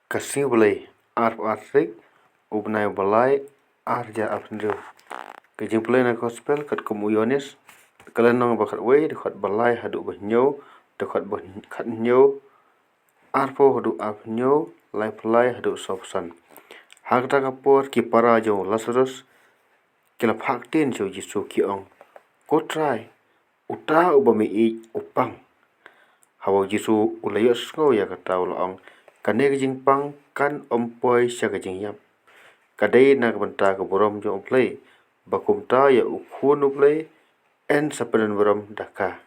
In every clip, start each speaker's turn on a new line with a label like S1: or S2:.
S1: Kasih boleh arf ubnai balai arja apndu. Kejing play na gospel kat komuyonis kalen nong bakat we dekat balai hadu bahnyo dekat bakat nyo arfo hadu apnyo lai play hadu sopsan. Hagta kapor ki para jo Lazarus kila phaktin jo Yesu kiong. Ko try uta ubami upang. Hawa Yesu ulayos ngo ya kata ulong. Kane kejing pang kan ompoi sya kejing yap. Kadai na kabenta ke borom jo play. Bakumta ya ukhun play en sapenan borom daka.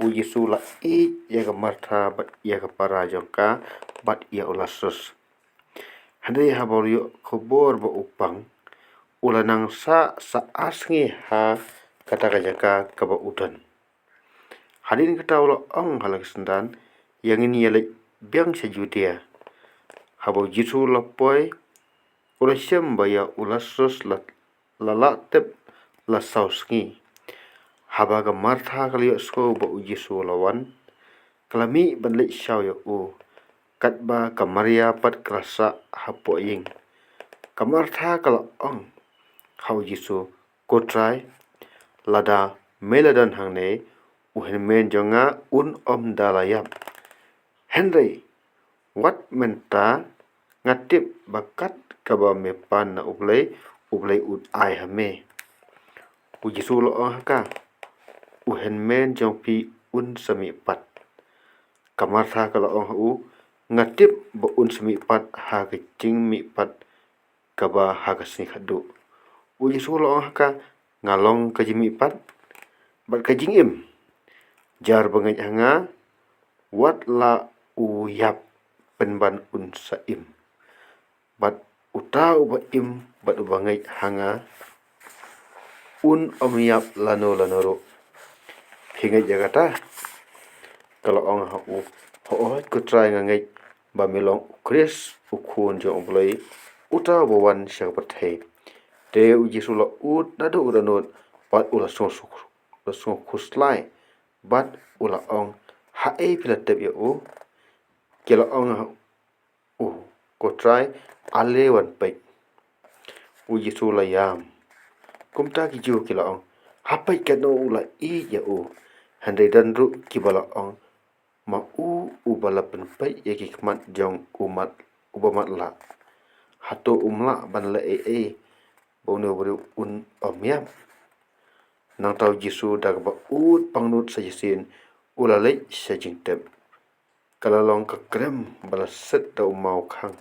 S1: U Yesu la ya ke Martha bat ya ke para jongka bat ya ulasus. Handai habor yo khobor ba upang. Ulanang sa asngi ha kata kajaka kaba udan. Hadin kita ulo ong halak sendan yang ini yalek biang sejudia. Habo Yesu lapoi ulasem baya ulasus lalatep la sausngi. Haba ka Martha kaliyo sko ba Yesu lawan. Kalami banlik syau ya u. Katba ka Maria pat krasa hapo ying. Ka Martha kala ong. Hau Yesu kotrai lada meladan hangne uhen men jonga om dalayap. Henry wat menta ngatip bakat kaba mepan na ublay ud ai hame. U Yesu lo ka uhen men jong pi sami pat. Ka Martha kala ong u ngatip ba sami pat ha kecing mi pat kaba ha kasni khadu. U Yesu lo ka ngalong ka jimi pat bat ka jingim. Jar bangai hanga wat la uyap penban saim. Bat uta uba im bat ubangai hanga omyap lano hingai jagata kalau ong hu ho ku try ngai ba milong Chris ukhun jo oblai uta bawan sya pathe te u Yesu la ut nadu uranut pat ula so khuslai bat ula ong hae pilatep ya u kila ong ko try alewan pai u Yesu la yam kumta ki ju kila ong hapai ka no ula ya u handai dan ru ki bala ong ma bala penpai ya ki kmat jong umat ubamat la hato umla ban la bono bru omyam nang tau Yesu dag ba pangnut sajisin ulalai sajingtep kalalong ka krem bala set da umau khang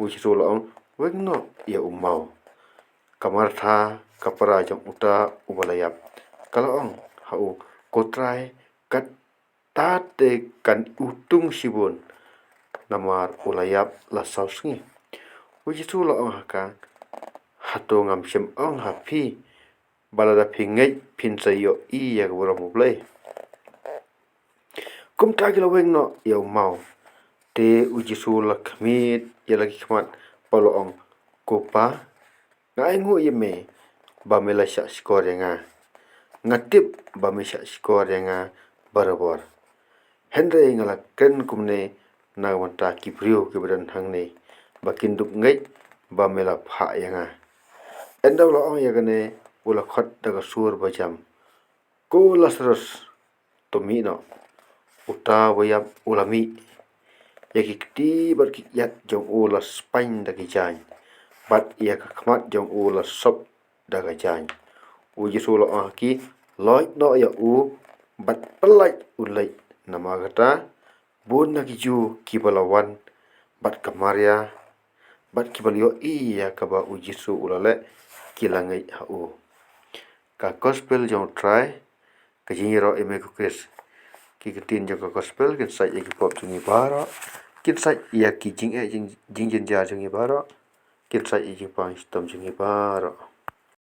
S1: u Yesu la ong wengno ya umau ka Martha ka para jong uta ubalayap kala ong hau kotrai kat tate kan utung sibun namar ulayap la sausngi u Yesu la ong ka hato ngam sem ong hapi balada pingai pinsayo ya borom play kum tagi la wengno ya umau te u Yesu la khmit ya lagi khmat palo ong kopa ngai ngu yeme ba mela sya skor nga ngatip ba me sya skor nga barabor Henry ngala ken kumne na wanta ki brio ki badan hangne bakin dup ngai ba mela pha nga endaw la ong ya gane ula khat daga sur bajam ko Lazarus to mino uta wayap ulami yaki kti bar ki yat jong ula spain dagi jan bat ya khmat jong ula sop daga jan u Yesu la ki loit no ya u bat pelai ulai namagata bun nagi ju ki balawan bat kamaria bat ki balio ya kaba u Yesu ulale kilangai hau ka gospel jong try ka jiniro eme ku Chris ki ketin jong ka gospel kin sai ki pop jungi bara kin sai ya ki jing jar jungi bara kin sai ki pang stom jungi bara